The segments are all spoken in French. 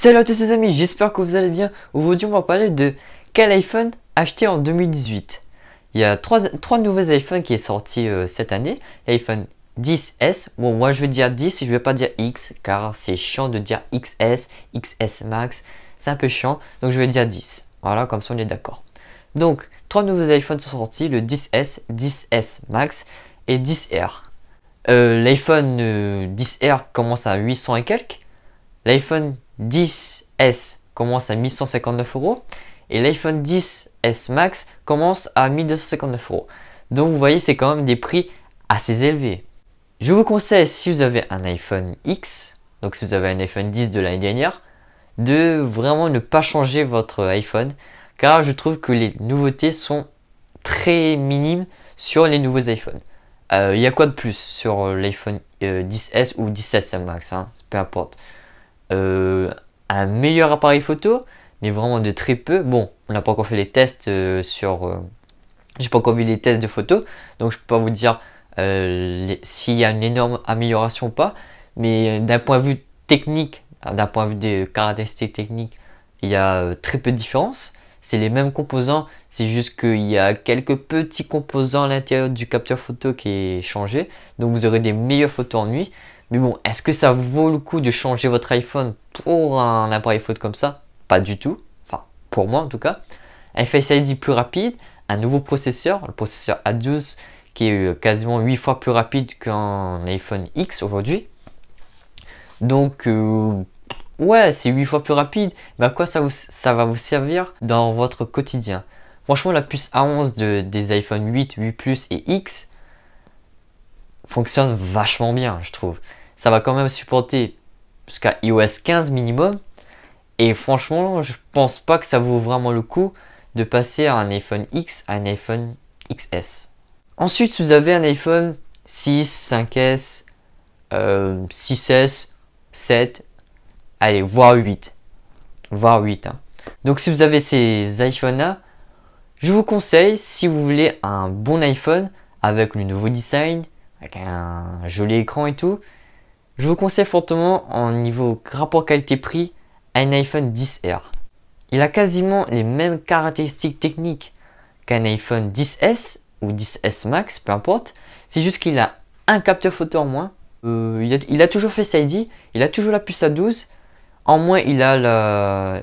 Salut à tous les amis, j'espère que vous allez bien. Aujourd'hui on va parler de quel iPhone acheter en 2018. Il y a trois nouveaux iPhones qui sont sortis cette année. L'iPhone 10S, bon moi je vais dire 10 et je vais pas dire X car c'est chiant de dire XS, XS Max, c'est un peu chiant. Donc je vais dire 10, voilà comme ça on est d'accord. Donc trois nouveaux iPhones sont sortis, le 10S, 10S Max et 10R. L'iPhone 10R commence à 800 et quelques. L'iPhone 10S commence à 1159 € et l'iPhone 10S Max commence à 1259 €. Donc vous voyez, c'est quand même des prix assez élevés. Je vous conseille, si vous avez un iPhone X, donc si vous avez un iPhone 10 de l'année dernière, de vraiment ne pas changer votre iPhone car je trouve que les nouveautés sont très minimes sur les nouveaux iPhones. Il y a quoi de plus sur l'iPhone 10S ou 10S Max, hein, peu importe. Un meilleur appareil photo, mais vraiment de très peu. Bon, on n'a pas encore fait les tests j'ai pas encore vu les tests de photos, donc je peux pas vous dire s'il y a une énorme amélioration ou pas. Mais d'un point de vue technique, d'un point de vue des caractéristiques techniques, il y a très peu de différence. C'est les mêmes composants, c'est juste qu'il y a quelques petits composants à l'intérieur du capteur photo qui est changé. Donc vous aurez des meilleures photos en nuit. Mais bon, est-ce que ça vaut le coup de changer votre iPhone pour un appareil photo comme ça? Pas du tout. Enfin, pour moi en tout cas. Un Face ID plus rapide, un nouveau processeur, le processeur A12 qui est quasiment 8 fois plus rapide qu'un iPhone X aujourd'hui. Donc, ouais, c'est 8 fois plus rapide. Mais à quoi ça va vous servir dans votre quotidien? Franchement, la puce A11 des iPhone 8, 8 Plus et X fonctionne vachement bien, je trouve. Ça va quand même supporter jusqu'à iOS 15 minimum. Et franchement, je pense pas que ça vaut vraiment le coup de passer à un iPhone X à un iPhone XS. Ensuite, si vous avez un iPhone 6, 5S, 6S, 7, allez, voire 8. Voire 8. Hein. Donc si vous avez ces iPhones-là, je vous conseille, si vous voulez un bon iPhone avec le nouveau design, avec un joli écran et tout, je vous conseille fortement en niveau rapport qualité-prix un iPhone 10R. Il a quasiment les mêmes caractéristiques techniques qu'un iPhone 10S ou 10S Max, peu importe. C'est juste qu'il a un capteur photo en moins. Il a toujours Face ID, il a toujours la puce A12. En moins, il a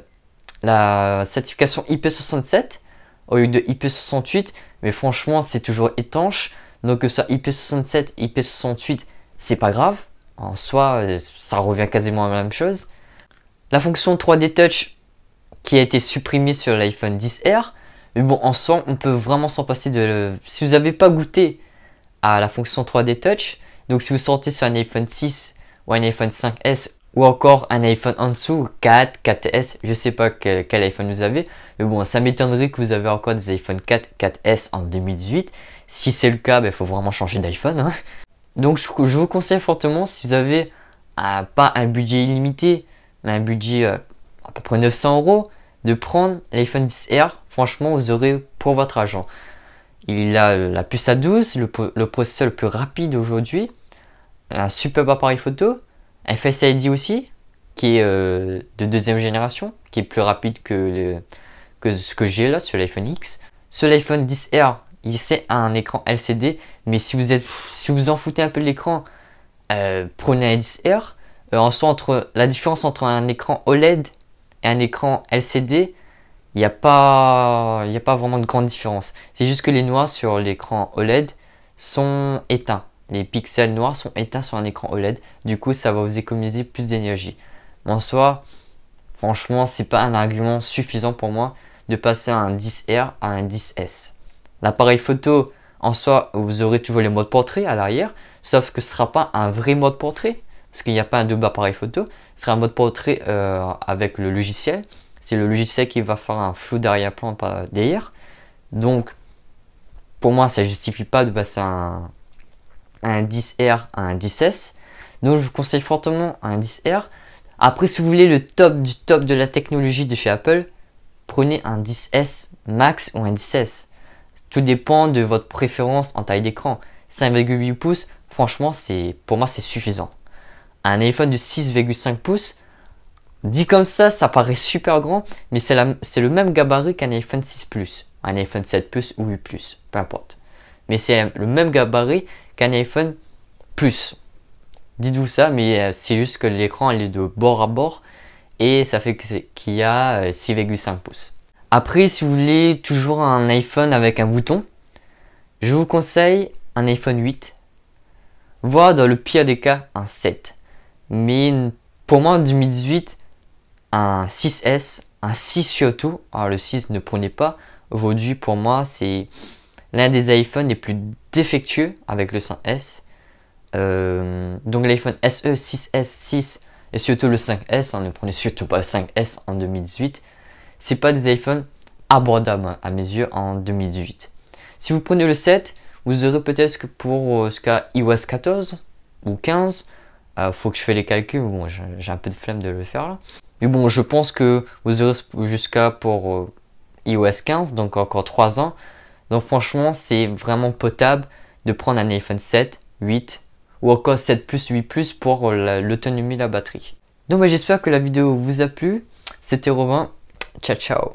la certification IP67 au lieu de IP68. Mais franchement, c'est toujours étanche. Donc que ce soit IP67, IP68, c'est pas grave. En soi, ça revient quasiment à la même chose. La fonction 3D Touch qui a été supprimée sur l'iPhone 10R. Mais bon, en soi, on peut vraiment s'en passer si vous n'avez pas goûté à la fonction 3D Touch, donc si vous sortez sur un iPhone 6 ou un iPhone 5S ou encore un iPhone en dessous, 4, 4S, je sais pas quel iPhone vous avez. Mais bon, ça m'étonnerait que vous avez encore des iPhone 4, 4S en 2018. Si c'est le cas, il faut vraiment changer d'iPhone. Hein. Donc je vous conseille fortement, si vous avez pas un budget illimité, mais un budget à peu près 900 €, de prendre l'iPhone 10R. Franchement, vous aurez pour votre argent. Il a la puce A12, le processeur le plus rapide aujourd'hui, un superbe appareil photo, un Face ID aussi, qui est de deuxième génération, qui est plus rapide que ce que j'ai là sur l'iPhone X. Sur l'iPhone 10R, c'est un écran LCD, mais si vous en foutez un peu de l'écran, prenez un 10R. En soi, la différence entre un écran OLED et un écran LCD, il n'y a pas vraiment de grande différence. C'est juste que les noirs sur l'écran OLED sont éteints. Les pixels noirs sont éteints sur un écran OLED. Du coup, ça va vous économiser plus d'énergie. En soi, franchement, c'est pas un argument suffisant pour moi de passer un 10R à un 10S. L'appareil photo, en soi, vous aurez toujours les modes portrait à l'arrière, sauf que ce ne sera pas un vrai mode portrait, parce qu'il n'y a pas un double appareil photo. Ce sera un mode portrait avec le logiciel. C'est le logiciel qui va faire un flou d'arrière-plan derrière. Donc, pour moi, ça ne justifie pas de passer un 10R à un 10S. Donc, je vous conseille fortement un 10R. Après, si vous voulez le top du top de la technologie de chez Apple, prenez un 10S Max ou un 10S. Tout dépend de votre préférence en taille d'écran. 5,8 pouces, franchement, pour moi, c'est suffisant. Un iPhone de 6,5 pouces, Dit comme ça paraît super grand, mais c'est le même gabarit qu'un iPhone 6 Plus, un iPhone 7 Plus ou 8 Plus, peu importe. Mais c'est le même gabarit qu'un iPhone Plus. Dites-vous ça, mais c'est juste que l'écran est de bord à bord et ça fait qu'il y a 6,5 pouces. Après, si vous voulez toujours un iPhone avec un bouton, je vous conseille un iPhone 8, voire dans le pire des cas, un 7. Mais pour moi en 2018, un 6S, un 6 surtout, alors le 6 ne prenez pas, aujourd'hui pour moi c'est l'un des iPhones les plus défectueux avec le 5S. Donc l'iPhone SE, 6S, 6 et surtout le 5S, ne prenez surtout pas le 5S en 2018. C'est pas des iPhones abordables à mes yeux en 2018. Si vous prenez le 7, vous aurez peut-être que pour jusqu'à iOS 14 ou 15, faut que je fasse les calculs, bon j'ai un peu de flemme de le faire là. Mais bon, je pense que vous aurez jusqu'à pour iOS 15, donc encore 3 ans. Donc franchement, c'est vraiment potable de prendre un iPhone 7, 8 ou encore 7 Plus, 8 Plus pour l'autonomie de la batterie. Donc j'espère que la vidéo vous a plu. C'était Robin. Ciao ciao.